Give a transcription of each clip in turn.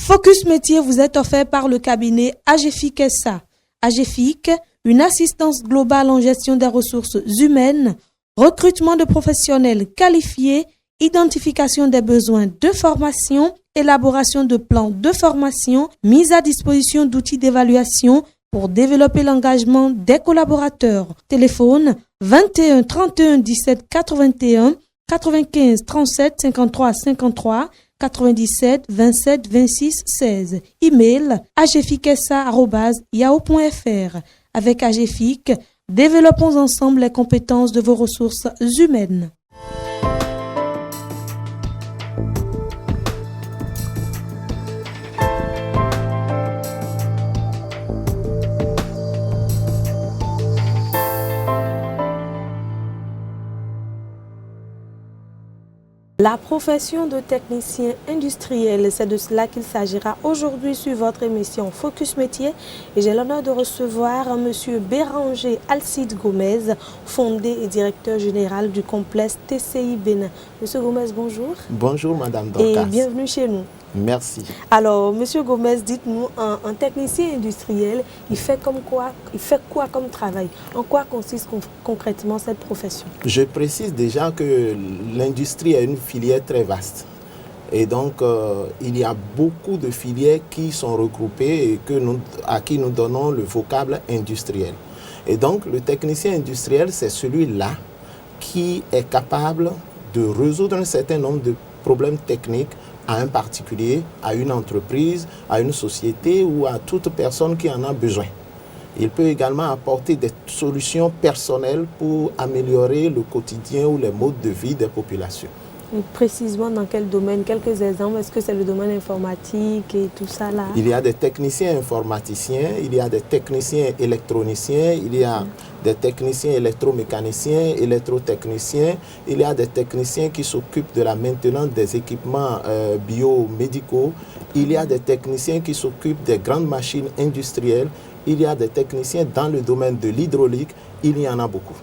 Focus Métier vous est offert par le cabinet AGEFIC SA. AGEFIC, une assistance globale en gestion des ressources humaines, recrutement de professionnels qualifiés, identification des besoins de formation, élaboration de plans de formation, mise à disposition d'outils d'évaluation pour développer l'engagement des collaborateurs. Téléphone 21 31 17 81 95 37 53 53 97 27 26 16. Email ageficsa@yahoo.fr. Avec AGEFIC, développons ensemble les compétences de vos ressources humaines. La profession de technicien industriel, c'est de cela qu'il s'agira aujourd'hui sur votre émission Focus Métier. Et j'ai l'honneur de recevoir M. Béranger Alcide Gomez, fondé et directeur général du complexe TCI Bénin. M. Gomez, bonjour. Bonjour, Madame Dorcas. Et bienvenue chez nous. Merci. Alors, M. Gomez, dites-nous, un technicien industriel, il fait quoi comme travail? En quoi consiste concrètement cette profession? Je précise déjà que l'industrie est une filière très vaste. Et donc, il y a beaucoup de filières qui sont regroupées et à qui nous donnons le vocable industriel. Et donc, le technicien industriel, c'est celui-là qui est capable de résoudre un certain nombre de problèmes techniques à un particulier, à une entreprise, à une société ou à toute personne qui en a besoin. Il peut également apporter des solutions personnelles pour améliorer le quotidien ou les modes de vie des populations. Et précisément dans quel domaine? Quelques exemples, est-ce que c'est le domaine informatique et tout ça là? Il y a des techniciens informaticiens, il y a des techniciens électroniciens, il y a des techniciens électromécaniciens, électrotechniciens, il y a des techniciens qui s'occupent de la maintenance des équipements biomédicaux, il y a des techniciens qui s'occupent des grandes machines industrielles, il y a des techniciens dans le domaine de l'hydraulique, il y en a beaucoup.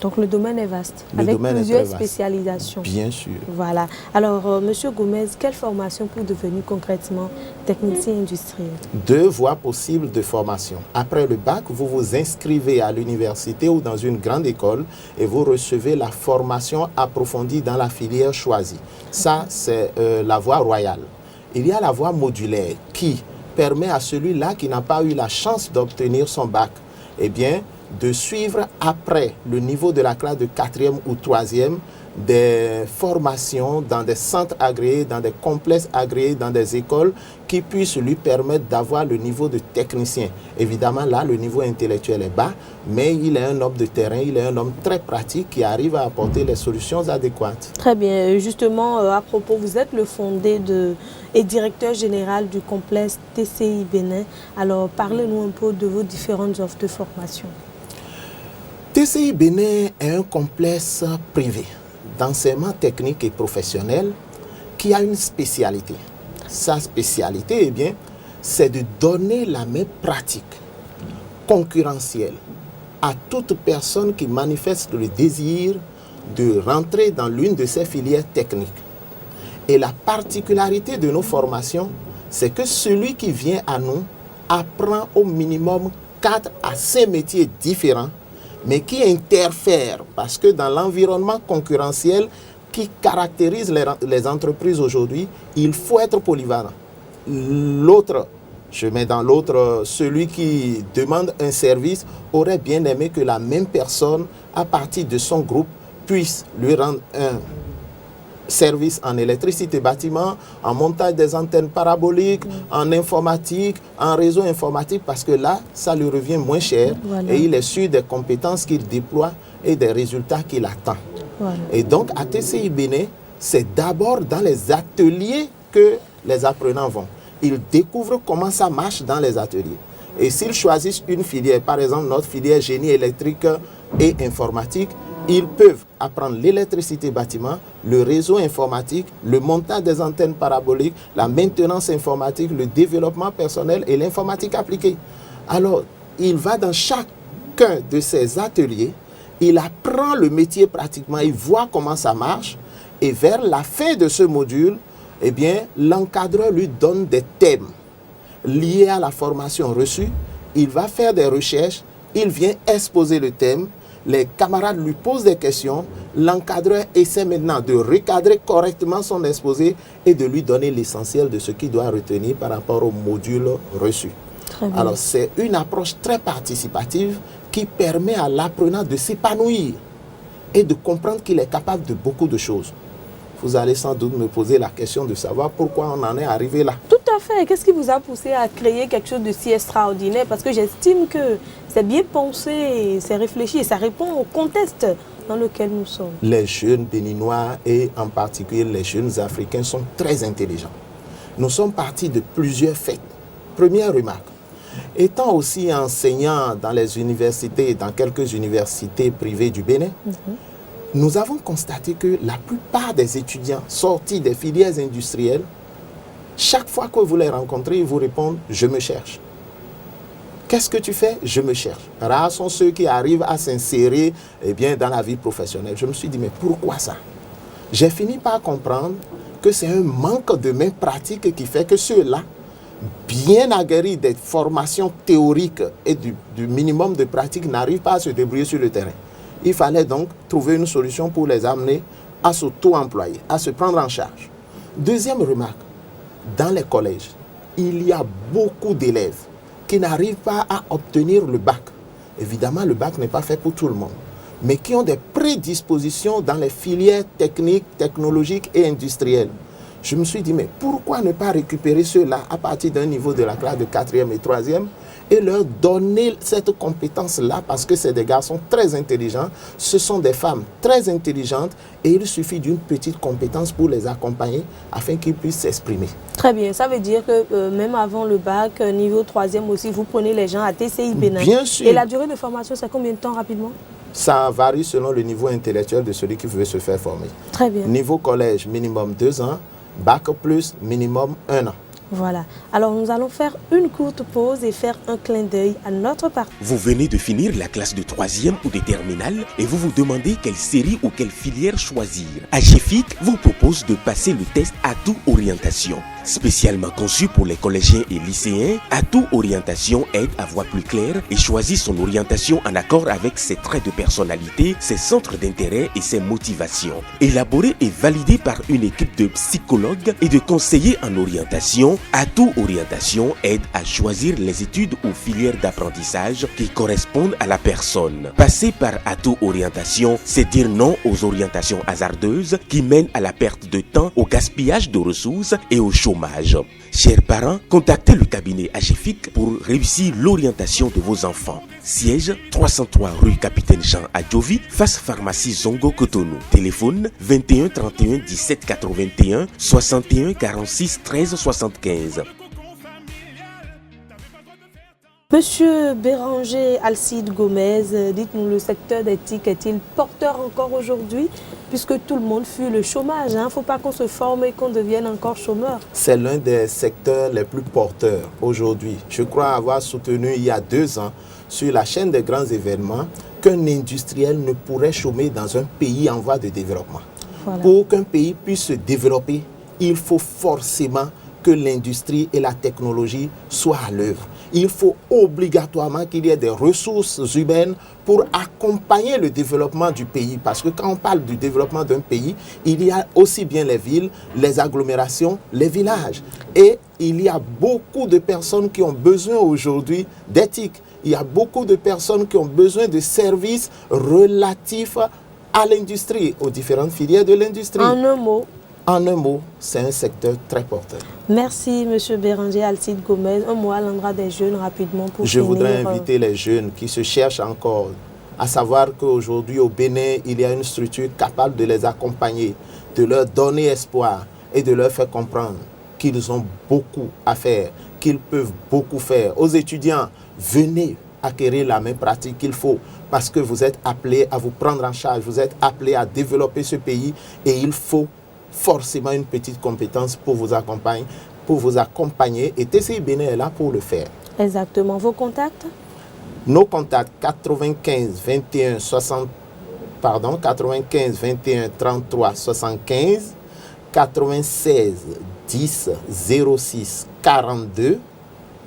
Donc le domaine est vaste, avec plusieurs spécialisations. Bien sûr. Voilà. Alors, Monsieur Gomez, quelle formation pour devenir concrètement technicien industriel? 2 voies possibles de formation. Après le bac, vous vous inscrivez à l'université ou dans une grande école et vous recevez la formation approfondie dans la filière choisie. Ça, c'est la voie royale. Il y a la voie modulaire qui permet à celui-là qui n'a pas eu la chance d'obtenir son bac, eh bien, de suivre après le niveau de la classe de 4e ou 3e des formations dans des centres agréés, dans des complexes agréés, dans des écoles qui puissent lui permettre d'avoir le niveau de technicien. Évidemment, là, le niveau intellectuel est bas, mais il est un homme de terrain, il est un homme très pratique qui arrive à apporter les solutions adéquates. Très bien. Justement, à propos, vous êtes le fondé et directeur général du complexe TCI Bénin. Alors, parlez-nous un peu de vos différentes offres de formation. TCI Bénin est un complexe privé d'enseignement technique et professionnel qui a une spécialité. Sa spécialité, eh bien, c'est de donner la main pratique, concurrentielle, à toute personne qui manifeste le désir de rentrer dans l'une de ces filières techniques. Et la particularité de nos formations, c'est que celui qui vient à nous apprend au minimum 4 à 5 métiers différents, mais qui interfèrent, parce que dans l'environnement concurrentiel qui caractérise les entreprises aujourd'hui, il faut être polyvalent. L'autre, je mets dans l'autre, celui qui demande un service aurait bien aimé que la même personne, à partir de son groupe, puisse lui rendre un service en électricité bâtiment, en montage des antennes paraboliques, en informatique, en réseau informatique, parce que là, ça lui revient moins cher et il est sûr des compétences qu'il déploie et des résultats qu'il attend. Voilà. Et donc, à TCI Bénin, c'est d'abord dans les ateliers que les apprenants vont. Ils découvrent comment ça marche dans les ateliers. Et s'ils choisissent une filière, par exemple notre filière génie électrique et informatique, ils peuvent apprendre l'électricité bâtiment, le réseau informatique, le montage des antennes paraboliques, la maintenance informatique, le développement personnel et l'informatique appliquée. Alors, il va dans chacun de ces ateliers, il apprend le métier pratiquement, il voit comment ça marche et vers la fin de ce module, eh bien, l'encadreur lui donne des thèmes liés à la formation reçue. Il va faire des recherches, il vient exposer le thème, les camarades lui posent des questions, l'encadreur essaie maintenant de recadrer correctement son exposé et de lui donner l'essentiel de ce qu'il doit retenir par rapport au module reçu. Alors, c'est une approche très participative qui permet à l'apprenant de s'épanouir et de comprendre qu'il est capable de beaucoup de choses. Vous allez sans doute me poser la question de savoir pourquoi on en est arrivé là. Tout à fait. Qu'est-ce qui vous a poussé à créer quelque chose de si extraordinaire? Parce que j'estime que c'est bien pensé, c'est réfléchi et ça répond au contexte dans lequel nous sommes. Les jeunes béninois et en particulier les jeunes africains sont très intelligents. Nous sommes partis de plusieurs faits. Première remarque, étant aussi enseignant dans les universités, dans quelques universités privées du Bénin, nous avons constaté que la plupart des étudiants sortis des filières industrielles, chaque fois que vous les rencontrez, ils vous répondent « je me cherche ». Qu'est-ce que tu fais? Je me cherche. Rares sont ceux qui arrivent à s'insérer dans la vie professionnelle. Je me suis dit, mais pourquoi ça? J'ai fini par comprendre que c'est un manque de main pratique qui fait que ceux-là, bien aguerris des formations théoriques et du minimum de pratique, n'arrivent pas à se débrouiller sur le terrain. Il fallait donc trouver une solution pour les amener à s'auto-employer, à se prendre en charge. Deuxième remarque, dans les collèges, il y a beaucoup d'élèves qui n'arrivent pas à obtenir le bac. Évidemment, le bac n'est pas fait pour tout le monde, mais qui ont des prédispositions dans les filières techniques, technologiques et industrielles. Je me suis dit, mais pourquoi ne pas récupérer ceux-là à partir d'un niveau de la classe de 4e et 3e et leur donner cette compétence-là parce que c'est des garçons très intelligents, ce sont des femmes très intelligentes et il suffit d'une petite compétence pour les accompagner afin qu'ils puissent s'exprimer. Très bien, ça veut dire que même avant le bac, niveau 3e aussi, vous prenez les gens à TCI Bénin. Bien sûr. Et la durée de formation, c'est combien de temps rapidement? Ça varie selon le niveau intellectuel de celui qui veut se faire former. Très bien. Niveau collège, minimum 2 ans. Bac plus, minimum 1 an. Voilà. Alors, nous allons faire une courte pause et faire un clin d'œil à notre partie. Vous venez de finir la classe de 3e ou de terminale et vous vous demandez quelle série ou quelle filière choisir. AGEFIC vous propose de passer le test Atout Orientation. Spécialement conçu pour les collégiens et lycéens, Atout Orientation aide à voir plus clair et choisir son orientation en accord avec ses traits de personnalité, ses centres d'intérêt et ses motivations. Élaboré et validé par une équipe de psychologues et de conseillers en orientation, Atout Orientation aide à choisir les études ou filières d'apprentissage qui correspondent à la personne. Passer par Atout Orientation, c'est dire non aux orientations hasardeuses qui mènent à la perte de temps, au gaspillage de ressources et au chômage. Chers parents, contactez le cabinet AGEFIC pour réussir l'orientation de vos enfants. Siège 303 rue Capitaine Jean à Djovi, face pharmacie Zongo Cotonou. Téléphone 21 31 17 81 61 46 13 75. Monsieur Béranger Alcide Gomez, dites-nous, le secteur des TIC est-il porteur encore aujourd'hui, puisque tout le monde fuit le chômage? Il ne faut pas qu'on se forme et qu'on devienne encore chômeur. C'est l'un des secteurs les plus porteurs aujourd'hui. Je crois avoir soutenu il y a 2 ans sur la chaîne des grands événements qu'un industriel ne pourrait chômer dans un pays en voie de développement. Voilà. Pour qu'un pays puisse se développer, il faut forcément que l'industrie et la technologie soient à l'œuvre. Il faut obligatoirement qu'il y ait des ressources humaines pour accompagner le développement du pays. Parce que quand on parle du développement d'un pays, il y a aussi bien les villes, les agglomérations, les villages. Et il y a beaucoup de personnes qui ont besoin aujourd'hui d'éthique. Il y a beaucoup de personnes qui ont besoin de services relatifs à l'industrie, aux différentes filières de l'industrie. En un mot, c'est un secteur très porteur. Merci, M. Béranger Alcide Gomez. Un mot à l'endroit des jeunes rapidement pour Je voudrais inviter les jeunes qui se cherchent encore, à savoir qu'aujourd'hui au Bénin, il y a une structure capable de les accompagner, de leur donner espoir et de leur faire comprendre qu'ils ont beaucoup à faire, qu'ils peuvent beaucoup faire. Aux étudiants, venez acquérir la même pratique qu'il faut parce que vous êtes appelés à vous prendre en charge, vous êtes appelés à développer ce pays et il faut forcément une petite compétence pour vous accompagner et TCI Bénin est là pour le faire. Exactement. Vos contacts? Nos contacts 95 21 33 75 96 10 06 42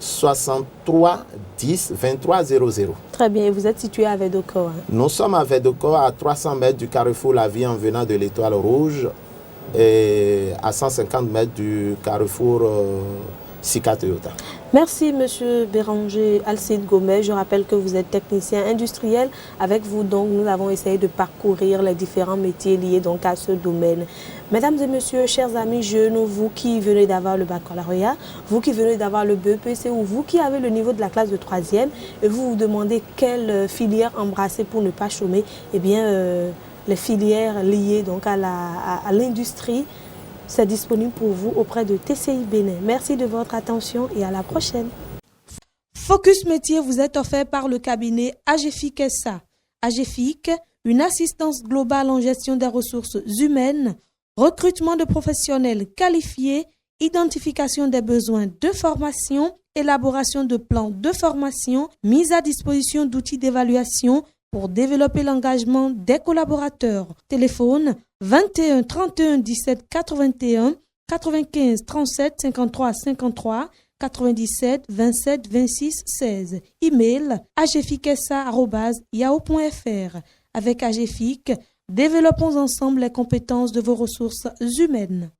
63 10 23 00. Très bien, et vous êtes situé à Védocor. Nous sommes à Védocor, à 300 mètres du carrefour La Vie en venant de l'Étoile Rouge et à 150 mètres du carrefour Sika Toyota. Merci Monsieur Béranger Alcide Gomez. Je rappelle que vous êtes technicien industriel. Avec vous, donc, nous avons essayé de parcourir les différents métiers liés donc à ce domaine. Mesdames et messieurs, chers amis jeunes, vous qui venez d'avoir le baccalauréat, vous qui venez d'avoir le BEPC ou vous qui avez le niveau de la classe de 3e et vous vous demandez quelle filière embrasser pour ne pas chômer, eh bien, les filières liées donc à l'industrie, c'est disponible pour vous auprès de TCI Bénin. Merci de votre attention et à la prochaine. Focus Métier vous est offert par le cabinet AGEFIC SA. AGEFIC, une assistance globale en gestion des ressources humaines, recrutement de professionnels qualifiés, identification des besoins de formation, élaboration de plans de formation, mise à disposition d'outils d'évaluation pour développer l'engagement des collaborateurs. Téléphone 21 31 17 81 95 37 53 53 97 27 26 16. Email agefic@yahoo.fr. Avec AGEFIC, développons ensemble les compétences de vos ressources humaines.